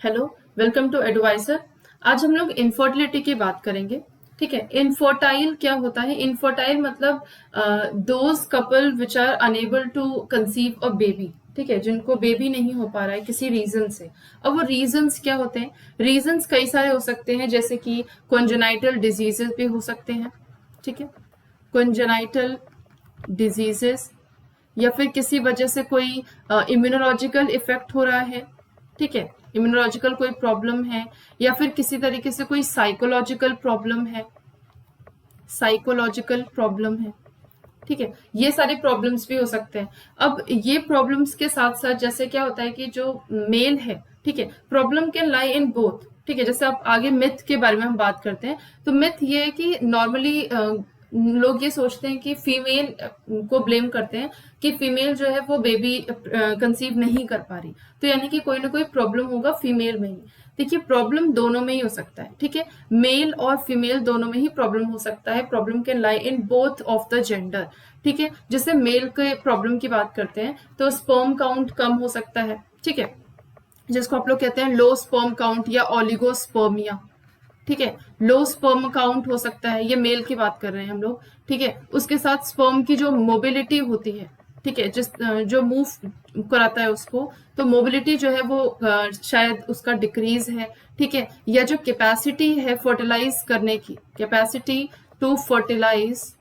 Hello, welcome to adviser. आज हम लोग इनफर्टिलिटी की बात करेंगे। ठीक है, इनफर्टाइल क्या होता है? इनफर्टाइल मतलब those couple which are unable to conceive a baby. ठीक है, जिनको बेबी नहीं हो पा रहा है किसी रीजन से। अब वो रीजंस क्या होते हैं? रीजंस कई सारे हो सकते हैं, जैसे कि कॉन्जेनाइटल डिजीजेस भी हो सकते हैं। ठीक है, कॉन्जेनाइटल डिजीजेस, या फिर किसी वजह से कोई इम्यूनोलॉजिकल इफेक्ट हो रहा है। ठीक है, इम्यूनोलॉजिकल कोई प्रॉब्लम है, या फिर किसी तरीके से कोई साइकोलॉजिकल प्रॉब्लम है। साइकोलॉजिकल प्रॉब्लम है। ठीक है, ये सारे प्रॉब्लम्स भी हो सकते हैं। अब ये प्रॉब्लम्स के साथ साथ जैसे क्या होता है कि जो मेल है, ठीक है, problem can lie in both. ठीक है, जैसे आप आगे मिथ के बारे में हम बात करते हैं, तो मिथ ये है कि नॉर्मली लोग ये सोचते हैं कि फीमेल को ब्लेम करते हैं कि फीमेल जो है वो बेबी कंसीव नहीं कर पा रही, तो यानी कि कोई ना कोई प्रॉब्लम होगा फीमेल में ही। देखिए, प्रॉब्लम दोनों में ही हो सकता है। ठीक है, मेल और फीमेल दोनों में ही प्रॉब्लम हो सकता है। Problem can lie in both of the gender. ठीक है, जैसे मेल के प्रॉब्लम की बात करते हैं तो स्पर्म काउंट कम हो सकता है। ठीक है, जिसको आप लोग कहते हैं लो स्पर्म काउंट या ओलिगोस्पर्मिया। ठीक है, लो स्पर्म काउंट हो सकता है, ये मेल की बात कर रहे हैं हम लोग। ठीक है, उसके साथ स्पर्म की जो मोबिलिटी होती है, ठीक है, जिस जो मूव कराता है उसको, तो मोबिलिटी जो है वो शायद उसका डिक्रीज है। ठीक है, या जो कैपेसिटी है फर्टिलाइज करने की, capacity to fertilize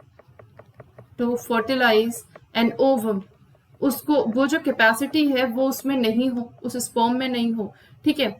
an ovum, उसको वो जो कैपेसिटी है वो उसमें नहीं हो, उस स्पर्म में नहीं हो। ठीक है,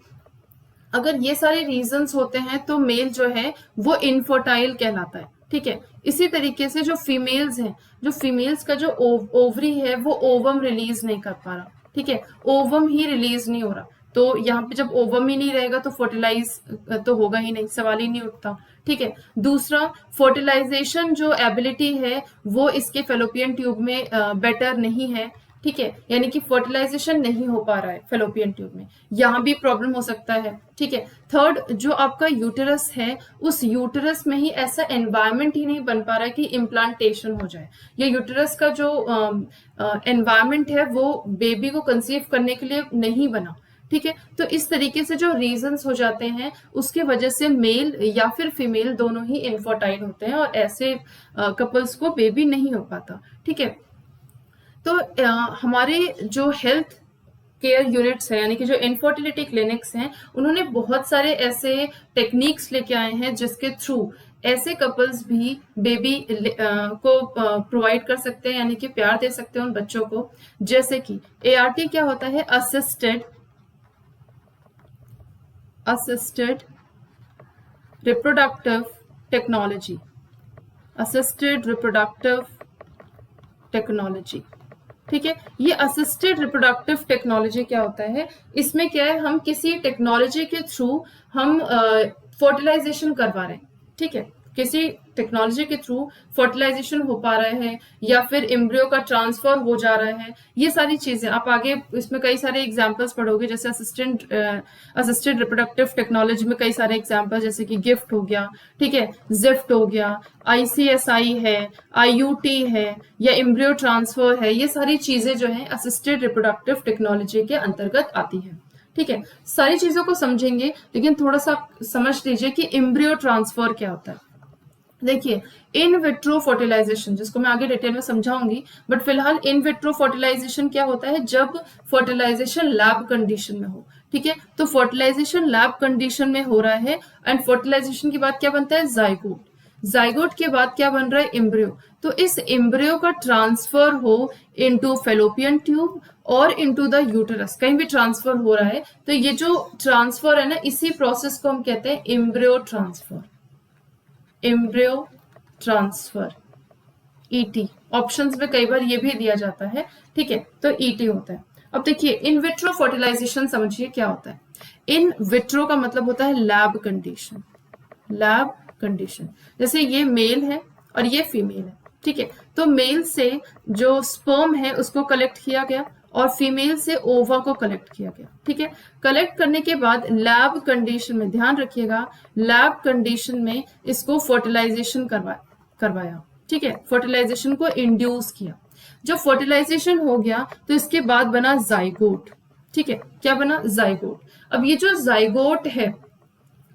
अगर ये सारे रीजंस होते हैं तो मेल जो है वो इनफर्टाइल कहलाता है। ठीक है, इसी तरीके से जो फीमेल्स हैं, जो फीमेल्स का जो ओवरी है वो ओवम रिलीज नहीं कर पा रहा। ठीक है, ओवम ही रिलीज नहीं हो रहा, तो यहाँ पे जब ओवम ही नहीं रहेगा तो फर्टिलाइज तो होगा ही नहीं, सवाल ही नहीं उठता। ठीक है, दूसरा, फर्टिलाइजेशन जो एबिलिटी है वो इसके फेलोपियन ट्यूब में बेटर नहीं है। ठीक है, यानी कि फर्टिलाइजेशन नहीं हो पा रहा है फेलोपियन ट्यूब में, यहाँ भी प्रॉब्लम हो सकता है। ठीक है, थर्ड, जो आपका यूटेरस है, उस यूटेरस में ही ऐसा एनवायरनमेंट ही नहीं बन पा रहा है कि इम्प्लांटेशन हो जाए, या यूटेरस का जो एनवायरनमेंट है वो बेबी को कंसीव करने के लिए नहीं बना। ठीक है, तो इस तरीके से जो रीजंस हो जाते हैं उसके वजह से मेल या फिर फीमेल दोनों ही इनफर्टाइल होते हैं और ऐसे कपल्स को बेबी नहीं हो पाता। ठीक है, तो हमारे जो हेल्थ केयर यूनिट्स है, यानी कि जो इनफर्टिलिटी क्लिनिक्स हैं, उन्होंने बहुत सारे ऐसे टेक्निक्स लेके आए हैं जिसके थ्रू ऐसे कपल्स भी बेबी को प्रोवाइड कर सकते हैं, यानी कि प्यार दे सकते हैं उन बच्चों को। जैसे कि ART क्या होता है? Assisted reproductive technology. Assisted reproductive technology. ठीक है, ये असिस्टेड रिप्रोडक्टिव टेक्नोलॉजी क्या होता है? इसमें क्या है, हम किसी टेक्नोलॉजी के थ्रू हम फर्टिलाइजेशन करवा रहे हैं। ठीक है, किसी टेक्नोलॉजी के थ्रू फर्टिलाइजेशन हो पा रहा है, या फिर एम्ब्रियो का ट्रांसफर हो जा रहा है। ये सारी चीजें आप आगे इसमें कई सारे एग्जांपल्स पढ़ोगे, जैसे असिस्टेड रिप्रोडक्टिव टेक्नोलॉजी में कई सारे एग्जांपल, जैसे कि गिफ्ट हो गया, ठीक है, जिफ्ट हो गया, ICSI है, IUT है, या एम्ब्रियो ट्रांसफर है। ये सारी चीजें जो है असिस्टेड रिप्रोडक्टिव टेक्नोलॉजी के अंतर्गत आती है। ठीक है, सारी चीजों को समझेंगे, लेकिन थोड़ा सा समझ लीजिए कि एम्ब्रियो ट्रांसफर क्या होता है। देखिए, इन विट्रो फर्टिलाइजेशन, जिसको मैं आगे डिटेल में समझाऊंगी, बट फिलहाल इन विट्रो फर्टिलाइजेशन क्या होता है? जब फर्टिलाइजेशन लैब कंडीशन में हो। ठीक है, तो फर्टिलाइजेशन लैब कंडीशन में हो रहा है, एंड फर्टिलाइजेशन के बाद क्या बनता है? जाइगोट। जाइगोट के बाद क्या बन रहा है? एम्ब्रियो। तो इस एम्ब्रियो का ट्रांसफर हो इनटू फेलोपियन ट्यूब और इनटू द यूटेरस, कहीं भी ट्रांसफर हो रहा है, तो ये जो ट्रांसफर है ना, इसी प्रोसेस को हम कहते हैं embryo transfer. Embryo transfer, ET। Options में कई बार ये भी दिया जाता है। ठीक है, तो ET होता है। अब देखिए, इन विट्रो फर्टिलाइजेशन समझिए क्या होता है। इन विट्रो का मतलब होता है लैब कंडीशन। लैब कंडीशन, जैसे ये मेल है और ये फीमेल है। ठीक है, तो मेल से जो स्पर्म है उसको कलेक्ट किया गया, और फीमेल से ओवा को कलेक्ट किया गया। ठीक है, कलेक्ट करने के बाद लैब कंडीशन में, ध्यान रखिएगा, लैब कंडीशन में इसको फर्टिलाइजेशन करवाया। ठीक है, फर्टिलाइजेशन को इंड्यूस किया। जब फर्टिलाइजेशन हो गया तो इसके बाद बना जाइगोट। ठीक है, क्या बना? जाइगोट। अब ये जो जाइगोट है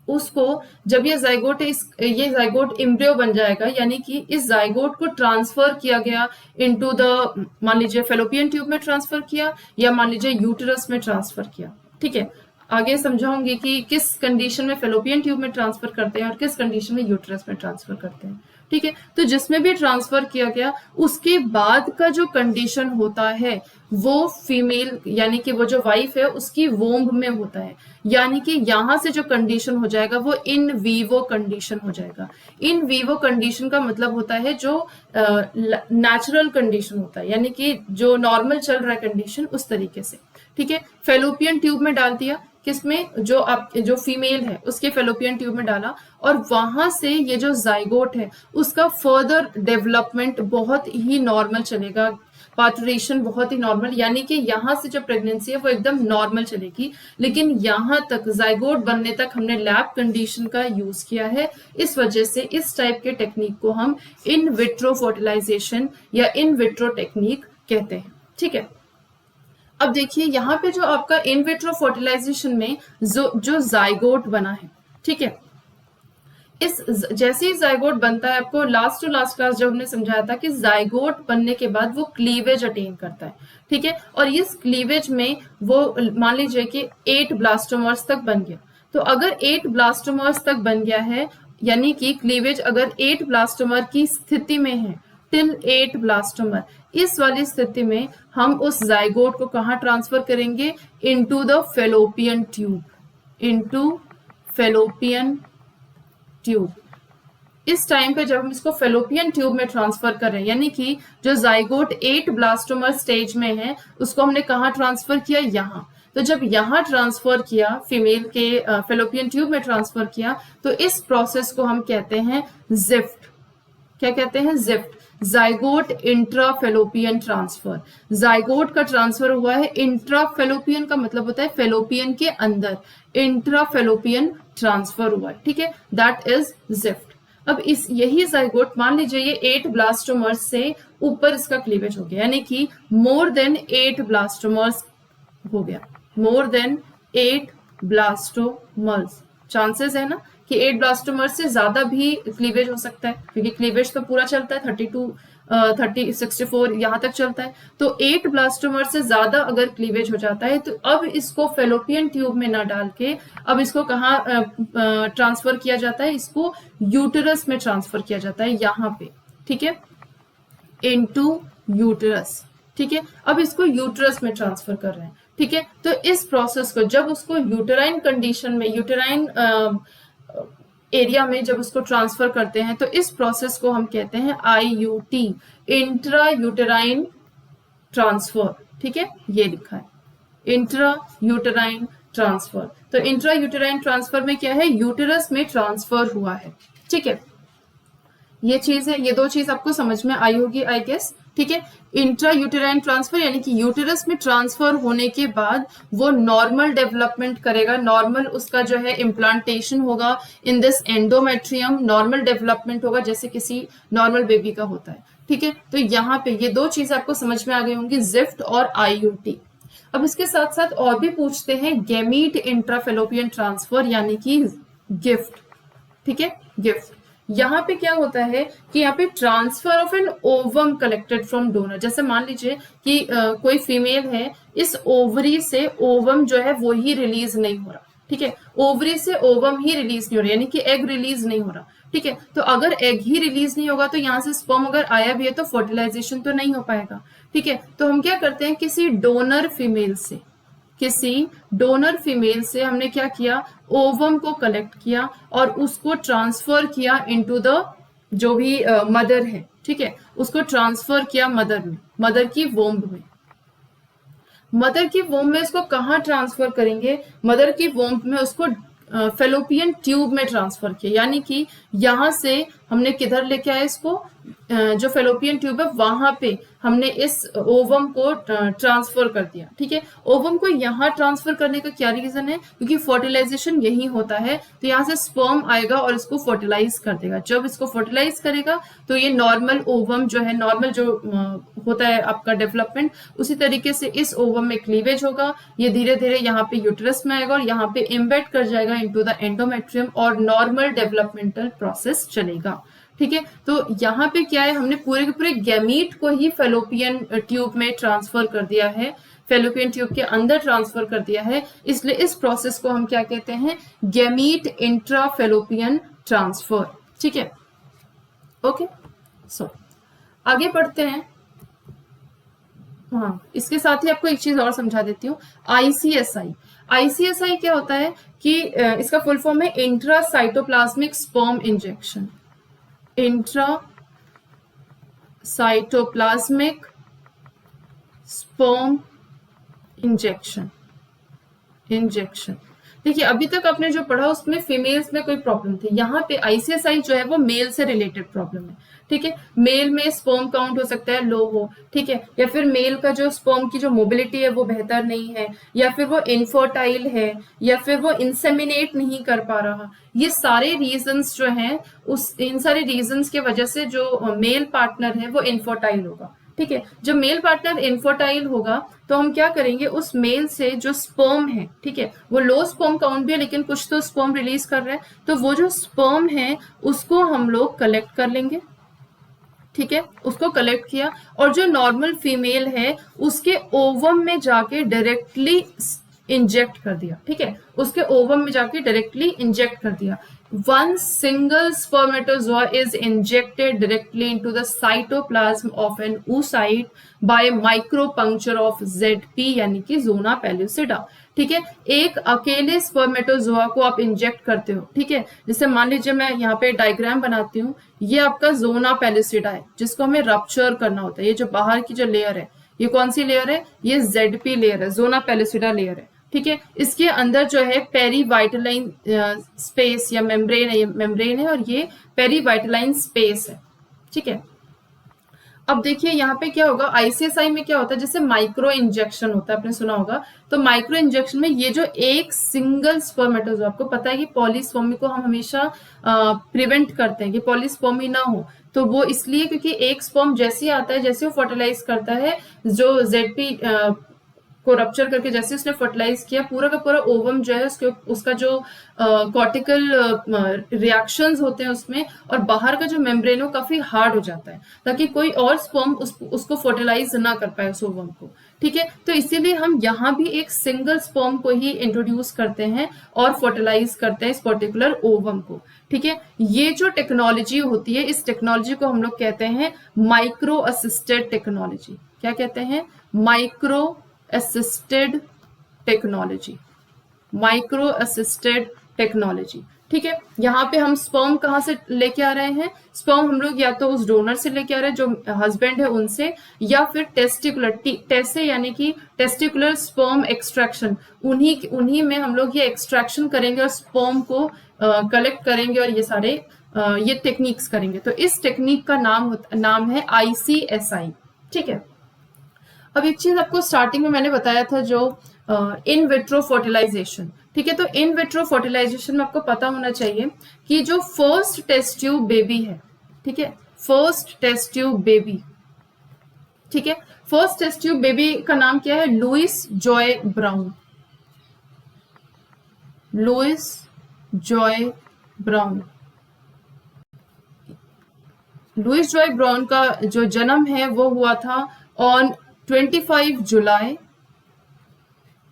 उसको, जब ये जाइगोट ये जाइगोट एम्ब्रियो बन जाएगा, यानी कि इस जाइगोट को ट्रांसफर किया गया इनटू द, मान लीजिए फेलोपियन ट्यूब में ट्रांसफर किया या मान लीजिए यूटेरस में ट्रांसफर किया। ठीक है, आगे समझाऊंगी कि किस कंडीशन में फेलोपियन ट्यूब में ट्रांसफर करते हैं और किस कंडीशन में यूटेरस में ट्रांसफर करते हैं। ठीक है, तो जिसमें भी ट्रांसफर किया गया उसके बाद का जो कंडीशन होता है वो फीमेल यानी कि वो जो वाइफ है उसकी वोम्ब में होता है, यानी कि यहां से जो कंडीशन हो जाएगा वो इन वीवो कंडीशन हो जाएगा। इन वीवो कंडीशन का मतलब होता है जो नेचुरल कंडीशन होता है, यानी कि जो नॉर्मल चल रहा है कंडीशन उस तरीके से। ठीक है, फेलोपियन ट्यूब में डाल दिया, किसमें, जो फीमेल है उसके फेलोपियन ट्यूब में डाला, और वहां से ये जो जाइगोट है उसका फर्दर डेवलपमेंट बहुत ही नॉर्मल चलेगा, पार्टुरेशन बहुत ही नॉर्मल, यानी कि यहाँ से जो प्रेगनेंसी है वो एकदम नॉर्मल चलेगी। लेकिन यहाँ तक जाइगोट बनने तक हमने लैब कंडीशन का यूज किया है, इस वजह से इस टाइप के टेक्निक को हम इन विट्रो फर्टिलाइजेशन या इन विट्रो टेक्निक कहते हैं। ठीक है, अब देखिए यहाँ पे जो आपका इन विट्रो फर्टिलाइजेशन में जो जाइगोट बना है, ठीक है, इस जैसे ही जाइगोट बनता है, आपको लास्ट टू लास्ट क्लास जब हमने समझाया था कि जाइगोट बनने के बाद वो क्लीवेज अटेन करता है। ठीक है, और इस क्लीवेज में वो मान लीजिए कि 8 ब्लास्टोमर्स तक बन गया, तो अगर 8 ब्लास्टोमर्स तक बन गया है, यानी कि क्लीवेज अगर 8 ब्लास्टोमर की स्थिति में है, टिल 8 ब्लास्टोमर, इस वाली स्थिति में हम उस जाइगोट को कहाँ ट्रांसफर करेंगे, into the fallopian tube, into fallopian tube. इस टाइम पे जब हम इसको फेलोपियन ट्यूब में ट्रांसफर कर रहे हैं, यानी कि जो जाइगोट 8 ब्लास्टोमर स्टेज में है उसको हमने कहाँ ट्रांसफर किया, यहाँ। तो जब यहाँ ट्रांसफर किया, फीमेल के फेलोपियन ट्यूब में ट्रांसफर किया, तो इस प्रोसेस को हम कहते हैं जिफ्ट। क्या कहते हैं, gift, zygote intrafallopian transfer. Zygote का ट्रांसफर हुआ है, इंट्राफेलोपियन का मतलब होता है फेलोपियन के अंदर, इंट्राफेलोपियन ट्रांसफर हुआ है। ठीक है, दैट इज जिफ्ट। अब इस यही जाइगोट, मान लीजिए ये 8 ब्लास्टोमर्स से ऊपर इसका क्लीवेज हो गया, यानी कि मोर देन 8 ब्लास्टोमर्स हो गया, मोर देन 8 ब्लास्टोमर्स, चांसेस है ना कि 8 ब्लास्टोमर्स से ज्यादा भी क्लीवेज हो सकता है, क्योंकि क्लीवेज तो पूरा चलता है 64 यहाँ तक चलता है। तो 8 ब्लास्टोमर से ज्यादा अगर क्लीवेज हो जाता है, तो अब इसको फेलोपियन ट्यूब में ना डाल के अब इसको कहाँ ट्रांसफर किया जाता है, इसको यूटेरस में ट्रांसफर किया जाता है, यहाँ पे। ठीक है, इनटू यूटेरस। ठीक है, अब इसको यूटेरस में ट्रांसफर कर रहे हैं। ठीक है, तो इस प्रोसेस को जब उसको यूटेराइन कंडीशन में, यूटेराइन एरिया में जब उसको ट्रांसफर करते हैं, तो इस प्रोसेस को हम कहते हैं IUT, इंट्रा यूटेराइन ट्रांसफर। ठीक है, ये लिखा है इंट्रा यूटेराइन ट्रांसफर। तो इंट्रा यूटेराइन ट्रांसफर में क्या है, यूटेरस में ट्रांसफर हुआ है। ठीक है, ये चीज है, ये दो चीज आपको समझ में आई होगी आई गेस। ठीक है, इंट्रा यूटेराइन ट्रांसफर यानी कि यूटेरस में ट्रांसफर होने के बाद वो नॉर्मल डेवलपमेंट करेगा, नॉर्मल उसका जो है इम्प्लांटेशन होगा in this endometrium, normal development होगा जैसे किसी नॉर्मल बेबी का होता है। ठीक है, तो यहाँ पे ये दो चीज आपको समझ में आ गई होंगी, जिफ्ट और IUT। अब इसके साथ साथ और भी पूछते हैं, गैमीट इंट्राफेलोपियन ट्रांसफर यानी कि गिफ्ट। ठीक है, गिफ्ट यहाँ पे क्या होता है कि यहाँ पे transfer of an ovum collected from donor. जैसे मान लीजिए कि कोई फीमेल है, इस ओवरी से ओवम जो है वो ही रिलीज नहीं हो रहा। ठीक है, ओवरी से ओवम ही रिलीज नहीं हो रहा, यानी कि एग रिलीज नहीं हो रहा। ठीक है, तो अगर एग ही रिलीज नहीं होगा तो यहाँ से स्पर्म अगर आया भी है तो फर्टिलाइजेशन तो नहीं हो पाएगा। ठीक है, तो हम क्या करते हैं, किसी डोनर फीमेल से हमने क्या किया, ओवम को कलेक्ट किया और उसको ट्रांसफर किया इनटू द जो भी मदर है। ठीक है, उसको ट्रांसफर किया मदर में, मदर की वोम्ब में। मदर की वोम्ब में इसको कहाँ ट्रांसफर करेंगे, मदर की वोम्ब में उसको फेलोपियन ट्यूब में ट्रांसफर किया, यानी कि यहां से हमने किधर लेके आए इसको, जो फेलोपियन ट्यूब है वहां पे हमने इस ओवम को ट्रांसफर कर दिया। ठीक है, ओवम को यहाँ ट्रांसफर करने का क्या रीजन है, क्योंकि फर्टिलाइजेशन यही होता है। तो यहाँ से स्पर्म आएगा और इसको फर्टिलाइज कर देगा। जब इसको फर्टिलाइज करेगा तो ये नॉर्मल ओवम जो है, नॉर्मल जो होता है आपका डेवलपमेंट, उसी तरीके से इस ओवम में क्लीवेज होगा। ये धीरे धीरे यहाँ पे यूट्रस में आएगा और यहाँ पे इम्बेड कर जाएगा इनटू द एंडोमेट्रियम और नॉर्मल डेवलपमेंटल प्रोसेस चलेगा। ठीक है, तो यहाँ पे क्या है, हमने पूरे के पूरे गैमीट को ही फेलोपियन ट्यूब में ट्रांसफर कर दिया है, फेलोपियन ट्यूब के अंदर ट्रांसफर कर दिया है। इसलिए इस प्रोसेस को हम क्या कहते हैं, गैमीट इंट्राफेलोपियन ट्रांसफर। ठीक है, ओके। सो आगे बढ़ते हैं। हाँ, इसके साथ ही आपको एक चीज और समझा देती हूँ, आईसीएसआई। आईसीएसआई क्या होता है कि इसका फुल फॉर्म है intra cytoplasmic sperm injection. Intra cytoplasmic sperm injection. देखिए, अभी तक आपने जो पढ़ा उसमें फीमेल्स में कोई प्रॉब्लम थी, यहाँ पे आईसीएसआई जो है वो मेल से रिलेटेड प्रॉब्लम है। ठीक है, मेल में स्पर्म काउंट हो सकता है लो हो, ठीक है, या फिर मेल का जो स्पर्म की जो मोबिलिटी है वो बेहतर नहीं है, या फिर वो इनफर्टाइल है, या फिर वो इंसेमिनेट नहीं कर पा रहा। ये सारे रीजंस जो हैं, इन सारे रीजंस के वजह से जो मेल पार्टनर है वो इनफर्टाइल होगा। ठीक है, जब मेल पार्टनर इनफर्टाइल होगा तो हम क्या करेंगे, उस मेल से जो स्पर्म है, ठीक है, वो लो स्पर्म काउंट भी है लेकिन कुछ तो स्पर्म रिलीज कर रहा है, तो वो जो स्पर्म है उसको हम लोग कलेक्ट कर लेंगे। ठीक है, उसको कलेक्ट किया और जो नॉर्मल फीमेल है उसके ओवम में जाके डायरेक्टली इंजेक्ट कर दिया। ठीक है, उसके ओवम में जाके डायरेक्टली इंजेक्ट कर दिया। One single spermatozoa is injected directly into the cytoplasm of an oocyte by micropuncture of ZP यानी कि जोना पेलुसिडा। ठीक है, एक अकेले स्पर्मेटोजोआ को आप इंजेक्ट करते हो। ठीक है, जैसे मान लीजिए मैं यहाँ पे डायग्राम बनाती हूँ, ये आपका जोना पेलुसिडा है जिसको हमें रप्चर करना होता है। ये जो बाहर की जो लेयर है, ये कौन सी लेयर है, ये ZP लेयर है, जोना पेलुसिडा लेयर है। ठीक है, इसके अंदर जो है पेरीवाइटलाइन स्पेस या मेम्ब्रेन है और ये पेरीवाइटलाइन स्पेस है। ठीक है, अब देखिए यहाँ पे क्या होगा, आईसीएसआई में क्या होता है, जैसे माइक्रो इंजेक्शन होता है, आपने सुना होगा। तो माइक्रो इंजेक्शन में ये जो एक सिंगल स्पर्मेटोजोआ, आपको पता है कि पॉलीस्पर्मी को हम हमेशा प्रिवेंट करते हैं कि पॉलीस्पर्मी ना हो, तो वो इसलिए क्योंकि एक स्पर्म जैसे ही आता है, जैसे वो फर्टिलाइज करता है, जो जेडपी को रप्चर करके जैसे उसने फर्टिलाइज किया, पूरा का पूरा ओवम जो है उसका जो कॉर्टिकल रिएक्शंस होते हैं उसमें, और बाहर का जो मेम्ब्रेन है काफी हार्ड हो जाता है ताकि कोई और स्पर्म उसको फर्टिलाइज ना कर पाए उस ओवम को। ठीक है, तो इसीलिए हम यहाँ भी एक सिंगल स्पर्म को ही इंट्रोड्यूस करते हैं और फर्टिलाइज करते हैं इस पर्टिकुलर ओवम को। ठीक है, ये जो टेक्नोलॉजी होती है, इस टेक्नोलॉजी को हम लोग कहते हैं माइक्रो असिस्टेड टेक्नोलॉजी। क्या कहते हैं, micro assisted technology, micro assisted technology. ठीक है, यहाँ पे हम स्पर्म कहाँ से लेके आ रहे हैं, स्पर्म हम लोग या तो उस डोनर से लेके आ रहे हैं जो हस्बैंड है उनसे, या फिर टेस्टिकुलर टेसे यानी कि टेस्टिकुलर स्पर्म एक्सट्रैक्शन, उन्हीं में हम लोग ये एक्सट्रैक्शन करेंगे और स्पर्म को कलेक्ट करेंगे और ये सारे ये टेक्निक्स करेंगे। तो इस टेक्निक का नाम है आईसीएसआई। ठीक है, अब एक चीज आपको स्टार्टिंग में मैंने बताया था, जो इन विट्रो फर्टिलाइजेशन। ठीक है, तो इन विट्रो फर्टिलाइजेशन में आपको पता होना चाहिए कि जो फर्स्ट टेस्ट ट्यूब बेबी है, ठीक है, फर्स्ट टेस्ट ट्यूब बेबी, ठीक है, फर्स्ट टेस्ट ट्यूब बेबी का नाम क्या है, Louise Joy Brown. Louise Joy Brown. Louise Joy Brown का जो जन्म है वो हुआ था ऑन 25 जुलाई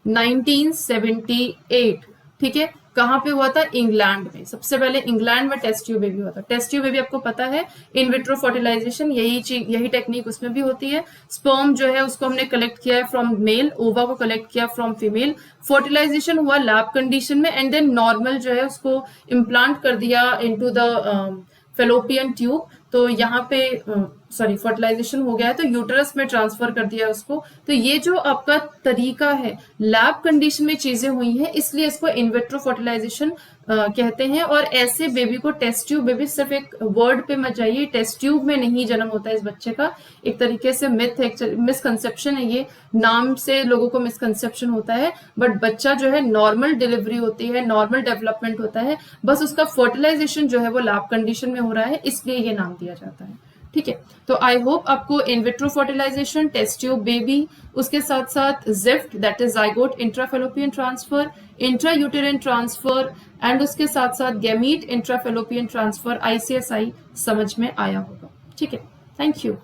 1978। ठीक है, कहाँ पे हुआ था, इंग्लैंड में। सबसे पहले इंग्लैंड में टेस्ट ट्यूब बेबी हुआ था। टेस्ट ट्यूब बेबी आपको पता है, इन विट्रो फर्टिलाइजेशन, यही टेक्निक उसमें भी होती है। स्पर्म जो है उसको हमने कलेक्ट किया है फ्रॉम मेल, ओवा को कलेक्ट किया फ्रॉम फीमेल, फर्टिलाइजेशन हुआ लैब कंडीशन में, एंड देन नॉर्मल जो है उसको इम्प्लांट कर दिया इनटू द फेलोपियन ट्यूब। तो यहाँ पे सॉरी फर्टिलाइजेशन हो गया है तो यूटरस में ट्रांसफर कर दिया उसको। तो ये जो आपका तरीका है, लैब कंडीशन में चीजें हुई हैं, इसलिए इसको इन विट्रो फर्टिलाइजेशन कहते हैं। और ऐसे बेबी को टेस्ट ट्यूब बेबी, सिर्फ एक वर्ड पे मत जाइए, टेस्ट ट्यूब में नहीं जन्म होता है इस बच्चे का। एक तरीके से मिथ है, मिसकंसेप्शन है, ये नाम से लोगों को मिसकंसेप्शन होता है, बट बच्चा जो है नॉर्मल डिलीवरी होती है, नॉर्मल डेवलपमेंट होता है, बस उसका फर्टिलाइजेशन जो है वो लैब कंडीशन में हो रहा है, इसलिए ये नाम दिया जाता है। ठीक है, तो आई होप आपको in vitro fertilization, test tube baby, उसके साथ साथ ZIFT that is zygote intrafallopian transfer, intra uterine transfer and उसके साथ साथ गैमीट इंट्राफेलोपियन ट्रांसफर, ICSI समझ में आया होगा। ठीक है, थैंक यू।